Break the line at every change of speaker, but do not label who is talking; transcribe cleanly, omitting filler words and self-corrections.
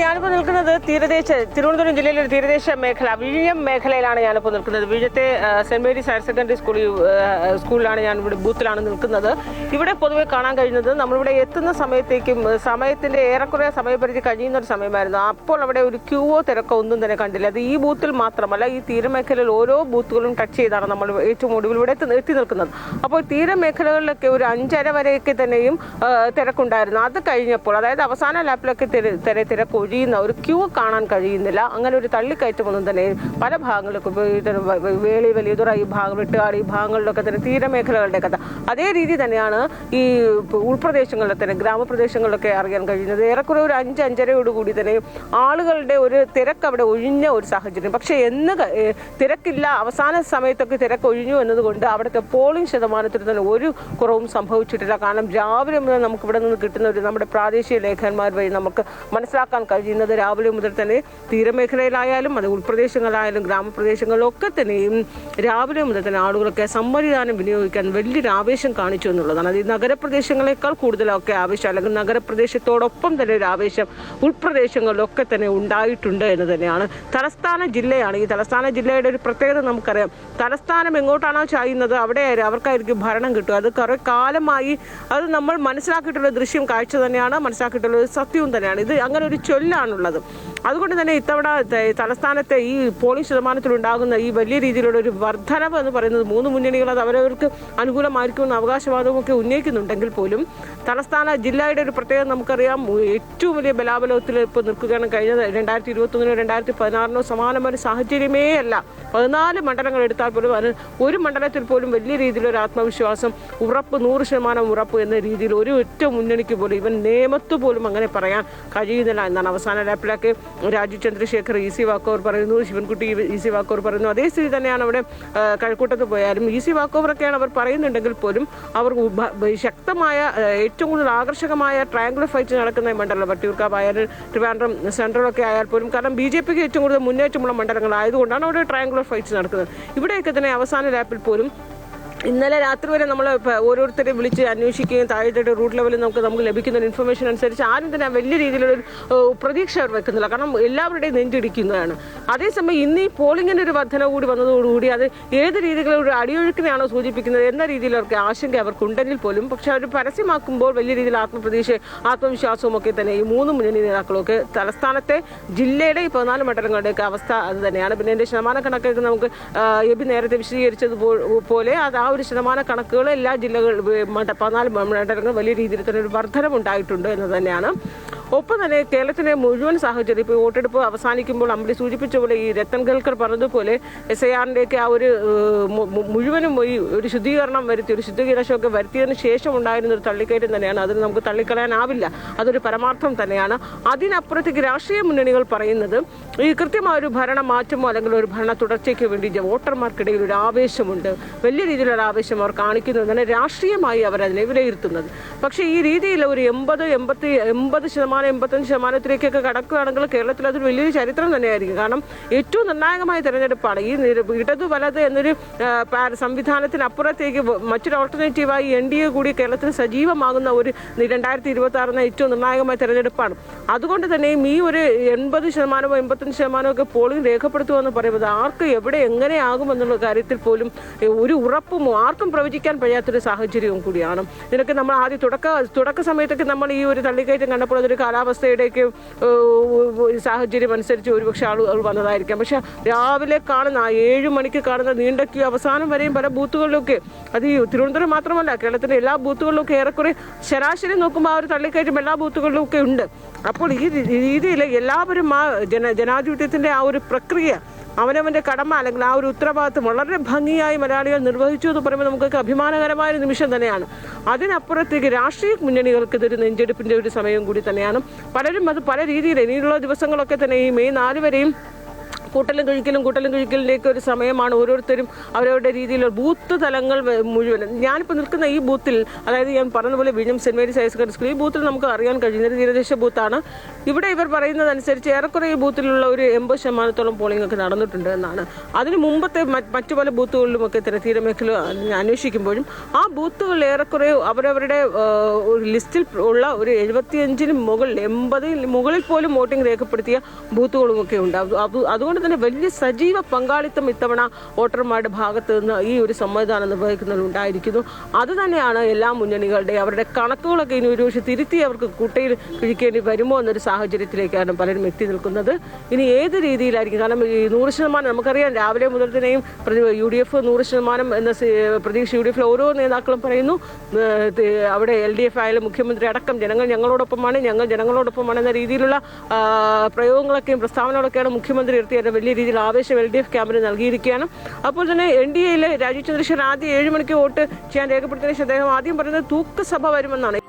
ഞാനിപ്പോൾ നിൽക്കുന്നത് തിരുവനന്തപുരം ജില്ലയിലെ ഒരു തീരദേശ മേഖല വിഴിഞ്ഞം മേഖലയിലാണ് ഞാനിപ്പോൾ നിൽക്കുന്നത്. വിഴിഞ്ഞത്തെ സെന്റ് മേരീസ് ഹയർ സെക്കൻഡറി സ്കൂളിലാണ് ഞാൻ ഇവിടെ ബൂത്തിലാണ് നിൽക്കുന്നത്. ഇവിടെ പൊതുവെ കാണാൻ കഴിയുന്നത് നമ്മളിവിടെ എത്തുന്ന സമയത്തിന്റെ ഏറെക്കുറെ സമയപരിധി കഴിയുന്ന ഒരു സമയമായിരുന്നു. അപ്പോൾ അവിടെ ഒരു ക്യൂവോ തിരക്കോ ഒന്നും തന്നെ കണ്ടില്ല. അത് ഈ ബൂത്തിൽ മാത്രമല്ല, ഈ തീരമേഖലയിൽ ഓരോ ബൂത്തുകളും ടച്ച് ചെയ്താണ് നമ്മൾ ഏറ്റവും ഒടുവിൽ ഇവിടെ എത്തി നിൽക്കുന്നത്. അപ്പോൾ തീരമേഖലകളിലൊക്കെ ഒരു 5:30 വരെയൊക്കെ തന്നെയും തിരക്കുണ്ടായിരുന്നു. അത് കഴിഞ്ഞപ്പോൾ, അതായത് അവസാന ലാപ്പിലൊക്കെ തിരക്ക് ഒഴിയുന്ന ഒരു ക്യൂ കാണാൻ കഴിയുന്നില്ല. അങ്ങനെ ഒരു തള്ളിക്കയറ്റമൊന്നും തന്നെ പല ഭാഗങ്ങളിലൊക്കെ വേളി വലിയതുറ ഈ ഭാഗം വെട്ടുകാട് ഈ ഭാഗങ്ങളിലൊക്കെ തന്നെ തീരമേഖലകളുടെ കഥ അതേ രീതി തന്നെയാണ് ഈ ഉൾപ്രദേശങ്ങളിൽ തന്നെ ഗ്രാമപ്രദേശങ്ങളിലൊക്കെ അറിയാൻ കഴിയുന്നത്. ഏറെക്കുറെ ഒരു 5-5:30 തന്നെ ആളുകളുടെ ഒരു തിരക്ക് അവിടെ ഒഴിഞ്ഞ ഒരു സാഹചര്യം. പക്ഷെ തിരക്കില്ല, അവസാന സമയത്തൊക്കെ തിരക്ക് ഒഴിഞ്ഞു എന്നതുകൊണ്ട് അവിടുത്തെ പോളിംഗ് ശതമാനത്തിൽ തന്നെ ഒരു കുറവും സംഭവിച്ചിട്ടില്ല. കാരണം രാവിലെ മുതൽ നമുക്ക് ഇവിടെ നിന്ന് കിട്ടുന്ന നമ്മുടെ പ്രാദേശിക ലേഖകന്മാർ വഴി നമുക്ക് മനസ്സിലാക്കാൻ കഴിയുന്നത് രാവിലെ മുതൽ തന്നെ തീരമേഖലയിലായാലും അത് ഉൾപ്രദേശങ്ങളിലായാലും ഗ്രാമപ്രദേശങ്ങളിലൊക്കെ തന്നെയും രാവിലെ മുതൽ തന്നെ ആളുകളൊക്കെ സമ്മതിദാനം വിനിയോഗിക്കാൻ വലിയൊരു ആവേശം കാണിച്ചു എന്നുള്ളതാണ്. അത് ഈ നഗരപ്രദേശങ്ങളെക്കാൾ കൂടുതലൊക്കെ ആവേശം, അല്ലെങ്കിൽ നഗരപ്രദേശത്തോടൊപ്പം തന്നെ ഒരു ആവേശം ഉൾപ്രദേശങ്ങളിലൊക്കെ തന്നെ ഉണ്ടായിട്ടുണ്ട് എന്ന് തന്നെയാണ്. തലസ്ഥാന ജില്ലയാണ്. ഈ തലസ്ഥാന ജില്ലയുടെ ഒരു പ്രത്യേകത നമുക്കറിയാം. തലസ്ഥാനം എങ്ങോട്ടാണോ ചായുന്നത് അവിടെ അവർക്കായിരിക്കും ഭരണം കിട്ടുക. അത് കുറെ കാലമായി അത് നമ്മൾ മനസ്സിലാക്കിയിട്ടുള്ള ദൃശ്യം കാഴ്ച തന്നെയാണ്, മനസ്സിലാക്കിയിട്ടുള്ള സത്യവും തന്നെയാണ്. ഇത് അങ്ങനെ ഒരു ചൊല്ലാണുള്ളത്. അതുകൊണ്ട് തന്നെ ഇത്തവണ തലസ്ഥാനത്തെ ഈ പോളിംഗ് ശതമാനത്തിൽ ഉണ്ടാകുന്ന ഈ വലിയ രീതിയിലുള്ള ഒരു വർധനവ് എന്ന് പറയുന്നത് മൂന്ന് മുന്നണികൾ അത് അവരവർക്ക് അനുകൂലമായിരിക്കുമെന്ന് അവകാശവാദമൊക്കെ ഉന്നയിക്കുന്നുണ്ടെങ്കിൽ പോലും തലസ്ഥാന ജില്ലയുടെ ഒരു പ്രത്യേകത നമുക്കറിയാം. ഏറ്റവും വലിയ ബലാബലത്തിൽ ഇപ്പോൾ നിൽക്കുകയാണ്. കഴിഞ്ഞ 2021 2016 സമാനമായ ഒരു സാഹചര്യമേ അല്ല. 14 മണ്ഡലങ്ങൾ എടുത്താൽ പോലും അത് ഒരു മണ്ഡലത്തിൽ പോലും വലിയ രീതിയിലൊരു ആത്മവിശ്വാസം, ഉറപ്പ്, 100% ഉറപ്പ് എന്ന രീതിയിൽ ഒരു ഒറ്റ മുന്നണിക്ക് പോലും ഇവൻ നിയമത്ത് പോലും അങ്ങനെ പറയാൻ കഴിയുന്നില്ല എന്നാണ്. അവസാന ലാപ്പിലൊക്കെ രാജീവ് ചന്ദ്രശേഖർ EC വാക്കോവർ പറയുന്നു, ശിവൻകുട്ടി EC വാക്കോവർ പറയുന്നു. അതേ സ്ഥിതി തന്നെയാണ് അവിടെ കഴക്കൂട്ടത്ത് പോയാലും EC വാക്കോവറൊക്കെയാണ് അവർ പറയുന്നുണ്ടെങ്കിൽ പോലും അവർ ശക്തമായ ഏറ്റവും കൂടുതൽ ആകർഷകമായ ട്രയാങ്കുലർ ഫൈറ്റ് നടക്കുന്ന മണ്ഡലം വട്ടിയൂർക്കാവ് ആയാലും ട്രിവാൻഡ്രം സെൻട്രലൊക്കെ ആയാൽ പോലും, കാരണം BJPക്ക് ഏറ്റവും കൂടുതൽ മുന്നേറ്റമുള്ള മണ്ഡലങ്ങളായതുകൊണ്ടാണ് അവിടെ ട്രയാങ്കുലർ ഫൈറ്റ്സ് നടക്കുന്നത്. ഇവിടെയൊക്കെ തന്നെ അവസാന ലാപ്പിൽ പോലും ഇന്നലെ രാത്രി വരെ നമ്മൾ ഓരോരുത്തരെയും വിളിച്ച് അന്വേഷിക്കുകയും താഴത്തെ റൂട്ട് ലെവലിൽ നമുക്ക് ലഭിക്കുന്ന ഒരു ഇൻഫർമേഷൻ അനുസരിച്ച് ആരും തന്നെ വലിയ രീതിയിലൊരു പ്രതീക്ഷ അവർ വെക്കുന്നില്ല. കാരണം എല്ലാവരുടെയും നെഞ്ചിടിക്കുന്നതാണ്. അതേസമയം ഇന്ന് ഈ പോളിംഗിൻ്റെ ഒരു വർധന കൂടി വന്നതോടുകൂടി അത് ഏത് രീതിയിലുള്ള ഒരു അടിയൊഴുക്കിനെയാണോ സൂചിപ്പിക്കുന്നത് എന്ന രീതിയിൽ അവർക്ക് ആശങ്ക അവർക്കുണ്ടെങ്കിൽ പോലും, പക്ഷെ അവർ പരസ്യമാക്കുമ്പോൾ വലിയ രീതിയിൽ ആത്മവിശ്വാസവും ഒക്കെ തന്നെ ഈ മൂന്ന് മുന്നണി നേതാക്കളൊക്കെ തലസ്ഥാനത്തെ ജില്ലയുടെ ഈ 14 മണ്ഡലങ്ങളുടെയൊക്കെ അവസ്ഥ അത് തന്നെയാണ്. പിന്നെ എൻ്റെ ശതമാന കണക്കൊക്കെ നമുക്ക് എബി നേരത്തെ വിശദീകരിച്ചതുപോലെ അത് ഒരു ശതമാന കണക്കുകൾ എല്ലാ ജില്ലകളിലും 14 മണ്ഡലങ്ങൾ വലിയ രീതിയിൽ തന്നെ ഒരു വർധനമുണ്ടായിട്ടുണ്ട് എന്ന് തന്നെയാണ്. ഒപ്പം തന്നെ കേരളത്തിലെ മുഴുവൻ സാഹചര്യം ഇപ്പോൾ വോട്ടെടുപ്പ് അവസാനിക്കുമ്പോൾ അമ്പടി സൂചിപ്പിച്ച പോലെ ഈ രത്തൻ കേൽക്കർ പറഞ്ഞതുപോലെ SIRൻ്റെയൊക്കെ ആ ഒരു മുഴുവനും ഒരു ശുദ്ധീകരണം വരുത്തി, ഒരു ശുദ്ധീകരണമൊക്കെ വരുത്തിയതിന് ശേഷം ഉണ്ടായിരുന്ന ഒരു തള്ളിക്കയറ്റം തന്നെയാണ്. അതിന് നമുക്ക് തള്ളിക്കളയാനാവില്ല. അതൊരു പരമാർത്ഥം തന്നെയാണ്. അതിനപ്പുറത്തേക്ക് രാഷ്ട്രീയ മുന്നണികൾ പറയുന്നത് ഈ കൃത്യമായ ഒരു ഭരണ മാറ്റമോ അല്ലെങ്കിൽ ഒരു ഭരണ തുടർച്ചയ്ക്ക് വേണ്ടി വോട്ടർമാർക്കിടയിൽ ഒരു ആവേശമുണ്ട്, വലിയ രീതിയിലുള്ള ആവേശം അവർ കാണിക്കുന്നതാണ് രാഷ്ട്രീയമായി അവരതിനെ വിലയിരുത്തുന്നത്. പക്ഷേ ഈ രീതിയിൽ ഒരു 80% 85%ത്തിലേക്കൊക്കെ കടക്കുകയാണെങ്കിൽ കേരളത്തിൽ അതൊരു വലിയൊരു ചരിത്രം തന്നെയായിരിക്കും. കാരണം ഏറ്റവും നിർണായകമായ തെരഞ്ഞെടുപ്പാണ്. ഈ ഇടതു വലത് എന്നൊരു സംവിധാനത്തിനപ്പുറത്തേക്ക് മറ്റൊരു ഓൾട്ടർനേറ്റീവായി NDA കൂടി കേരളത്തിൽ സജീവമാകുന്ന ഒരു 2026 ഏറ്റവും നിർണായകമായ തെരഞ്ഞെടുപ്പാണ്. അതുകൊണ്ട് തന്നെയും ഈ ഒരു 80% 85% പോളിംഗ് രേഖപ്പെടുത്തുമെന്ന് പറയുന്നത് ആർക്ക് എവിടെ എങ്ങനെയാകുമെന്നുള്ള കാര്യത്തിൽ പോലും ഒരു ഉറപ്പും ആർക്കും പ്രവചിക്കാൻ കഴിയാത്തൊരു സാഹചര്യവും കൂടിയാണ്. ഇതിനൊക്കെ നമ്മൾ ആദ്യം തുടക്ക സമയത്തൊക്കെ നമ്മൾ ഈ ഒരു തള്ളിക്കയറ്റം കണ്ടപ്പോൾ അതൊരു കാലാവസ്ഥയുടെയൊക്കെ സാഹചര്യം അനുസരിച്ച് ഒരുപക്ഷെ ആളുകൾ വന്നതായിരിക്കാം. പക്ഷെ രാവിലെ കാണുന്ന 7 മണിക്ക് കാണുന്ന നീണ്ട ക്യൂ അവസാനം വരെയും പല ബൂത്തുകളിലൊക്കെ, അത് ഈ തിരുവനന്തപുരം മാത്രമല്ല കേരളത്തിലെ എല്ലാ ബൂത്തുകളിലൊക്കെ ഏറെക്കുറെ ശരാശരി നോക്കുമ്പോൾ ആ ഒരു തള്ളിക്കയറ്റം എല്ലാ ബൂത്തുകളിലും ഒക്കെ ഉണ്ട്. അപ്പോൾ ഈ രീതിയിൽ എല്ലാവരും ആ ജനാധിപത്യത്തിൻ്റെ ആ ഒരു പ്രക്രിയ, അവനവൻ്റെ കടമ അല്ലെങ്കിൽ ആ ഒരു ഉത്തരവാദിത്വം വളരെ ഭംഗിയായി മലയാളികൾ നിർവഹിച്ചു എന്ന് പറയുമ്പോൾ നമുക്കൊക്കെ അഭിമാനകരമായ ഒരു നിമിഷം തന്നെയാണ്. അതിനപ്പുറത്തേക്ക് രാഷ്ട്രീയ മുന്നണികൾക്ക് ഇതൊരു നെഞ്ചെടുപ്പിൻ്റെ ഒരു സമയം കൂടി തന്നെയാണ്. പലരും അത് പല രീതിയിൽ ഇനിയുള്ള ദിവസങ്ങളൊക്കെ തന്നെ ഈ മെയ് 4 വരെയും കൂട്ടലും കഴിക്കലിലേക്ക് ഒരു സമയമാണ്. ഓരോരുത്തരും അവരവരുടെ രീതിയിലുള്ള ബൂത്ത് തലങ്ങൾ മുഴുവൻ. ഞാനിപ്പോൾ നിൽക്കുന്ന ഈ ബൂത്തിൽ, അതായത് ഞാൻ പറഞ്ഞതുപോലെ വിഴിഞ്ഞം Saint Mary's higher secondary school, ഈ ബൂത്തിൽ നമുക്ക് അറിയാൻ കഴിയുന്നത് തീരദേശ ബൂത്താണ്. ഇവിടെ ഇവർ പറയുന്നതനുസരിച്ച് ഏറെക്കുറെ ഈ ബൂത്തിലുള്ള ഒരു 80% പോളിംഗ് ഒക്കെ നടന്നിട്ടുണ്ട് എന്നാണ്. അതിന് മുമ്പത്തെ മറ്റു പല ബൂത്തുകളിലുമൊക്കെ തീരമേഖല അന്വേഷിക്കുമ്പോഴും ആ ബൂത്തുകൾ ഏറെക്കുറെ അവരവരുടെ ഒരു ലിസ്റ്റിൽ ഉള്ള ഒരു 75-ന് മുകളിൽ 80-ൽ മുകളിൽ പോലും വോട്ടിംഗ് രേഖപ്പെടുത്തിയ ബൂത്തുകളുമൊക്കെ ഉണ്ട്. അതുകൊണ്ട് തന്നെ വലിയ സജീവ പങ്കാളിത്തം ഇത്തവണ വോട്ടർമാരുടെ ഭാഗത്ത് നിന്ന് ഈ ഒരു സംവിധാനം നിർവഹിക്കുന്നതിലുണ്ടായിരിക്കുന്നു. അത് തന്നെയാണ് എല്ലാ മുന്നണികളുടെ അവരുടെ കണക്കുകളൊക്കെ ഇനി ഒരുപക്ഷെ തിരുത്തി അവർക്ക് കുട്ടയിൽ കിഴിക്കേണ്ടി വരുമോ എന്നൊരു സാഹചര്യത്തിലേക്കാണ് പലരും എത്തി നിൽക്കുന്നത്. ഇനി ഏത് രീതിയിലായിരിക്കും, കാരണം ഈ 100% നമുക്കറിയാം രാവിലെ മുതൽ തന്നെയും UDF 100% എന്ന പ്രതീക്ഷ UDF ഓരോ നേതാക്കളും പറയുന്നു. അവിടെ LDF ആയാലും മുഖ്യമന്ത്രി അടക്കം ജനങ്ങൾ ഞങ്ങളോടൊപ്പമാണ്, ഞങ്ങൾ ജനങ്ങളോടൊപ്പമാണ് എന്ന രീതിയിലുള്ള പ്രയോഗങ്ങളൊക്കെയും പ്രസ്താവനകളൊക്കെയാണ് മുഖ്യമന്ത്രി ഉയർത്തിയത്. വലിയ രീതിയിൽ ആവേശം LDF ക്യാമ്പിന് നൽകിയിരിക്കുകയാണ്. അപ്പോൾ തന്നെ NDAയിലെ രാജീവ് ചന്ദ്രശേഖർ ആദ്യം 7 മണിക്ക് വോട്ട് ചെയ്യാൻ രേഖപ്പെടുത്തിയതിനു ശേഷം അദ്ദേഹം ആദ്യം പറയുന്നത് തൂക്കസഭ വരുമെന്നാണ്.